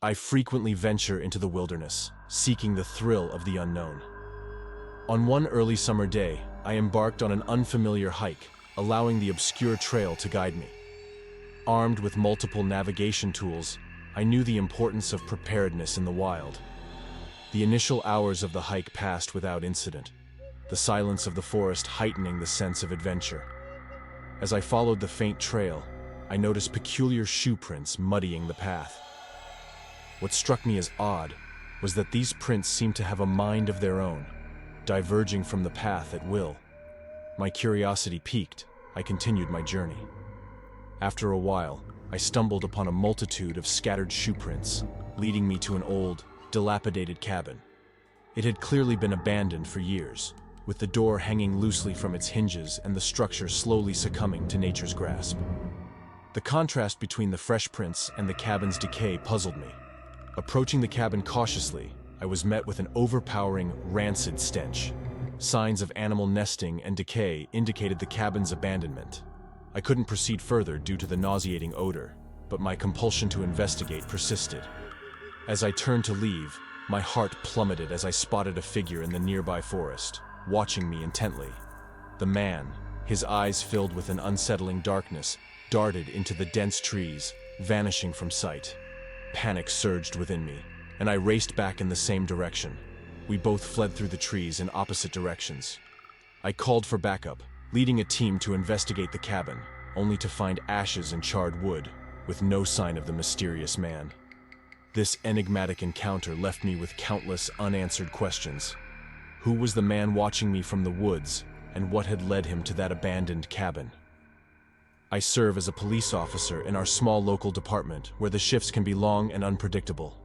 I frequently venture into the wilderness, seeking the thrill of the unknown. On one early summer day, I embarked on an unfamiliar hike, allowing the obscure trail to guide me. Armed with multiple navigation tools, I knew the importance of preparedness in the wild. The initial hours of the hike passed without incident, the silence of the forest heightening the sense of adventure. As I followed the faint trail, I noticed peculiar shoe prints muddying the path. What struck me as odd was that these prints seemed to have a mind of their own, diverging from the path at will. My curiosity piqued. I continued my journey. After a while, I stumbled upon a multitude of scattered shoe prints, leading me to an old, dilapidated cabin. It had clearly been abandoned for years, with the door hanging loosely from its hinges and the structure slowly succumbing to nature's grasp. The contrast between the fresh prints and the cabin's decay puzzled me. Approaching the cabin cautiously, I was met with an overpowering, rancid stench. Signs of animal nesting and decay indicated the cabin's abandonment. I couldn't proceed further due to the nauseating odor, but my compulsion to investigate persisted. As I turned to leave, my heart plummeted as I spotted a figure in the nearby forest, watching me intently. The man, his eyes filled with an unsettling darkness, darted into the dense trees, vanishing from sight. Panic surged within me, and I raced back in the same direction. We both fled through the trees in opposite directions. I called for backup, leading a team to investigate the cabin, only to find ashes and charred wood, with no sign of the mysterious man. This enigmatic encounter left me with countless unanswered questions. Who was the man watching me from the woods, and what had led him to that abandoned cabin? I serve as a police officer in our small local department, where the shifts can be long and unpredictable.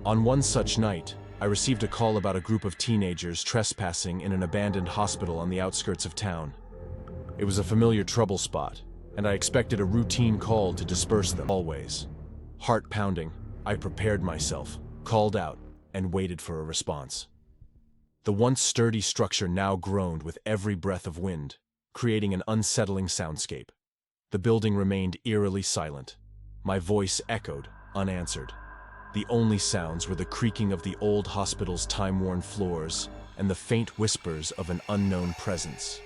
On one such night, I received a call about a group of teenagers trespassing in an abandoned hospital on the outskirts of town. It was a familiar trouble spot, and I expected a routine call to disperse them. Always. Heart pounding, I prepared myself, called out, and waited for a response. The once sturdy structure now groaned with every breath of wind, creating an unsettling soundscape. The building remained eerily silent. My voice echoed, unanswered. The only sounds were the creaking of the old hospital's time-worn floors and the faint whispers of an unknown presence.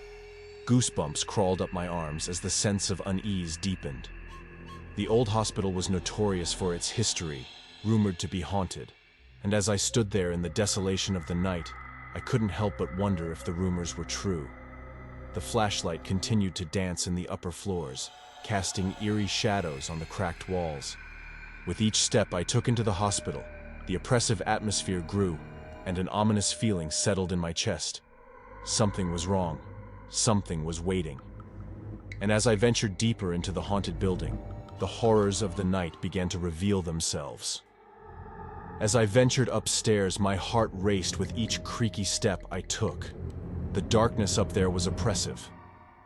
Goosebumps crawled up my arms as the sense of unease deepened. The old hospital was notorious for its history, rumored to be haunted, and as I stood there in the desolation of the night, I couldn't help but wonder if the rumors were true. The flashlight continued to dance in the upper floors, casting eerie shadows on the cracked walls. With each step I took into the hospital, the oppressive atmosphere grew, and an ominous feeling settled in my chest. Something was wrong. Something was waiting. And as I ventured deeper into the haunted building, the horrors of the night began to reveal themselves. As I ventured upstairs, my heart raced with each creaky step I took. The darkness up there was oppressive,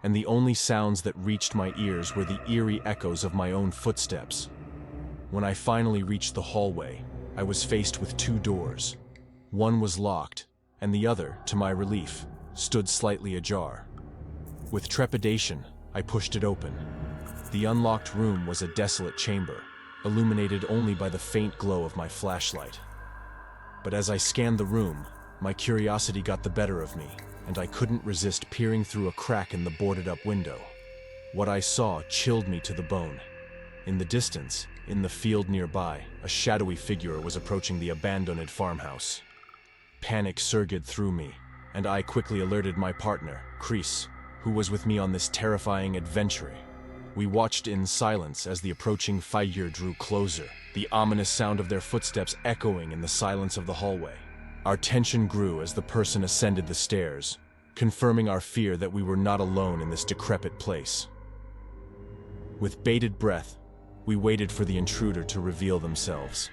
and the only sounds that reached my ears were the eerie echoes of my own footsteps. When I finally reached the hallway, I was faced with two doors. One was locked, and the other, to my relief, stood slightly ajar. With trepidation, I pushed it open. The unlocked room was a desolate chamber, illuminated only by the faint glow of my flashlight. But as I scanned the room, my curiosity got the better of me, and I couldn't resist peering through a crack in the boarded-up window. What I saw chilled me to the bone. In the distance, in the field nearby, a shadowy figure was approaching the abandoned farmhouse. Panic surged through me, and I quickly alerted my partner, Chris, who was with me on this terrifying adventure. We watched in silence as the approaching figure drew closer, the ominous sound of their footsteps echoing in the silence of the hallway. Our tension grew as the person ascended the stairs, confirming our fear that we were not alone in this decrepit place. With bated breath, we waited for the intruder to reveal themselves.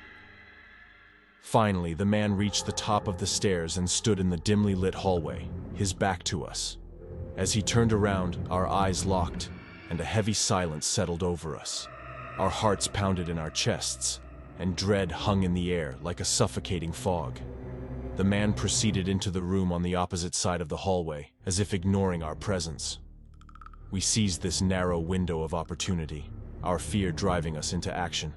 Finally, the man reached the top of the stairs and stood in the dimly lit hallway, his back to us. As he turned around, our eyes locked, and a heavy silence settled over us. Our hearts pounded in our chests, and dread hung in the air like a suffocating fog. The man proceeded into the room on the opposite side of the hallway, as if ignoring our presence. We seized this narrow window of opportunity, our fear driving us into action.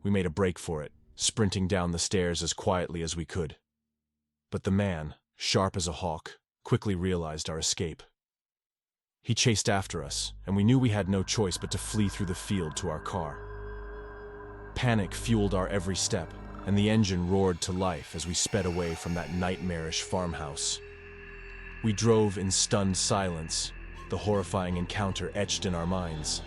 We made a break for it, sprinting down the stairs as quietly as we could. But the man, sharp as a hawk, quickly realized our escape. He chased after us, and we knew we had no choice but to flee through the field to our car. Panic fueled our every step, and the engine roared to life as we sped away from that nightmarish farmhouse. We drove in stunned silence, the horrifying encounter etched in our minds.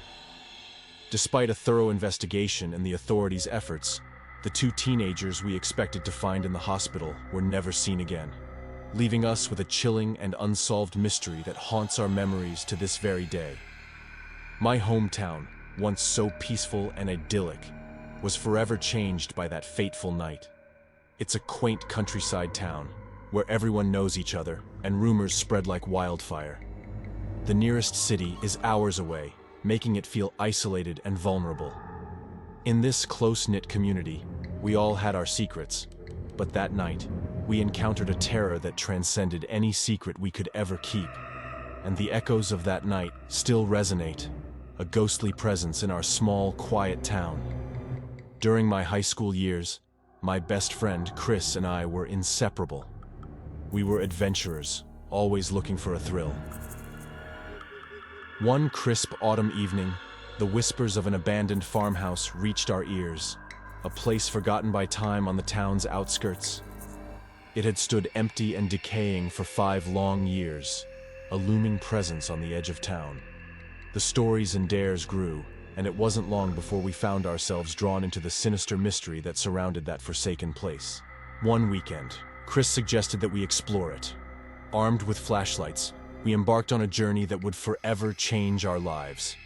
Despite a thorough investigation and the authorities' efforts, the two teenagers we expected to find in the hospital were never seen again, leaving us with a chilling and unsolved mystery that haunts our memories to this very day. My hometown, once so peaceful and idyllic, was forever changed by that fateful night. It's a quaint countryside town, where everyone knows each other and rumors spread like wildfire. The nearest city is hours away, making it feel isolated and vulnerable. In this close-knit community, we all had our secrets, but that night, we encountered a terror that transcended any secret we could ever keep. And the echoes of that night still resonate, a ghostly presence in our small, quiet town. During my high school years, my best friend Chris and I were inseparable. We were adventurers, always looking for a thrill. One crisp autumn evening, the whispers of an abandoned farmhouse reached our ears, a place forgotten by time on the town's outskirts. It had stood empty and decaying for 5 long years, a looming presence on the edge of town. The stories and dares grew, and it wasn't long before we found ourselves drawn into the sinister mystery that surrounded that forsaken place. One weekend, Chris suggested that we explore it. Armed with flashlights, we embarked on a journey that would forever change our lives.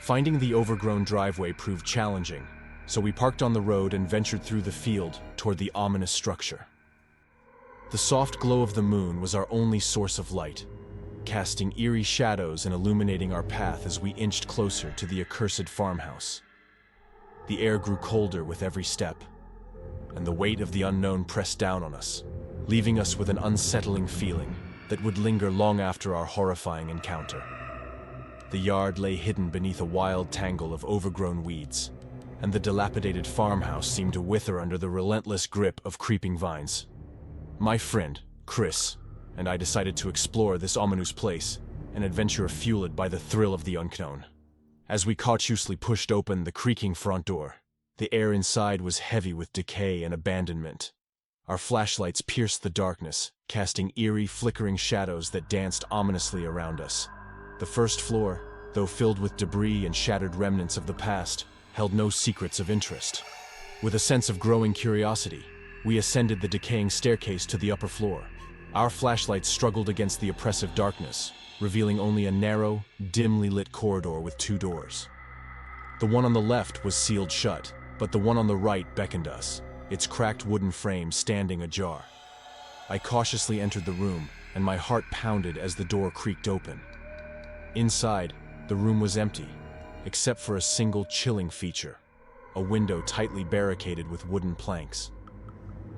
Finding the overgrown driveway proved challenging, so we parked on the road and ventured through the field toward the ominous structure. The soft glow of the moon was our only source of light, casting eerie shadows and illuminating our path as we inched closer to the accursed farmhouse. The air grew colder with every step, and the weight of the unknown pressed down on us, leaving us with an unsettling feeling that would linger long after our horrifying encounter. The yard lay hidden beneath a wild tangle of overgrown weeds, and the dilapidated farmhouse seemed to wither under the relentless grip of creeping vines. My friend, Chris, and I decided to explore this ominous place, an adventure fueled by the thrill of the unknown. As we cautiously pushed open the creaking front door, the air inside was heavy with decay and abandonment. Our flashlights pierced the darkness, casting eerie, flickering shadows that danced ominously around us. The first floor, though filled with debris and shattered remnants of the past, held no secrets of interest. With a sense of growing curiosity, we ascended the decaying staircase to the upper floor. Our flashlights struggled against the oppressive darkness, revealing only a narrow, dimly lit corridor with 2 doors. The one on the left was sealed shut, but the one on the right beckoned us, its cracked wooden frame standing ajar. I cautiously entered the room, and my heart pounded as the door creaked open. Inside, the room was empty, except for a single chilling feature, a window tightly barricaded with wooden planks.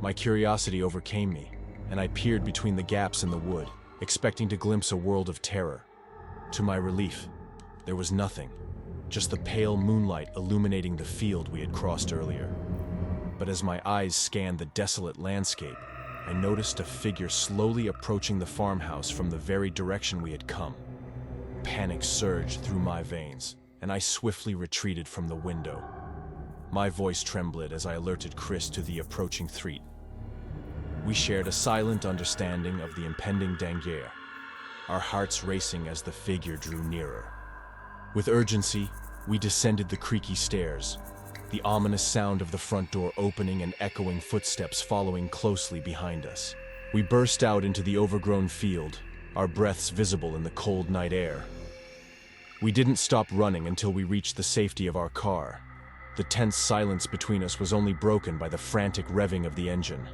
My curiosity overcame me, and I peered between the gaps in the wood, expecting to glimpse a world of terror. To my relief, there was nothing, just the pale moonlight illuminating the field we had crossed earlier. But as my eyes scanned the desolate landscape, I noticed a figure slowly approaching the farmhouse from the very direction we had come. Panic surged through my veins, and I swiftly retreated from the window. My voice trembled as I alerted Chris to the approaching threat. We shared a silent understanding of the impending danger, our hearts racing as the figure drew nearer. With urgency, we descended the creaky stairs, the ominous sound of the front door opening and echoing footsteps following closely behind us. We burst out into the overgrown field, our breaths visible in the cold night air. We didn't stop running until we reached the safety of our car. The tense silence between us was only broken by the frantic revving of the engine.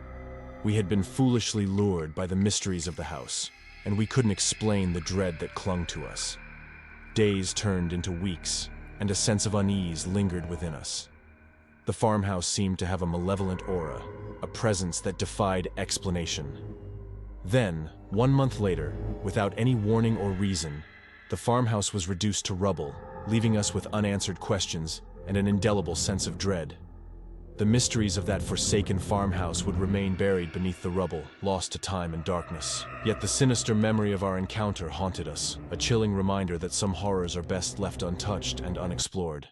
We had been foolishly lured by the mysteries of the house, and we couldn't explain the dread that clung to us. Days turned into weeks, and a sense of unease lingered within us. The farmhouse seemed to have a malevolent aura, a presence that defied explanation. Then, 1 month later, without any warning or reason, the farmhouse was reduced to rubble, leaving us with unanswered questions and an indelible sense of dread. The mysteries of that forsaken farmhouse would remain buried beneath the rubble, lost to time and darkness. Yet the sinister memory of our encounter haunted us, a chilling reminder that some horrors are best left untouched and unexplored.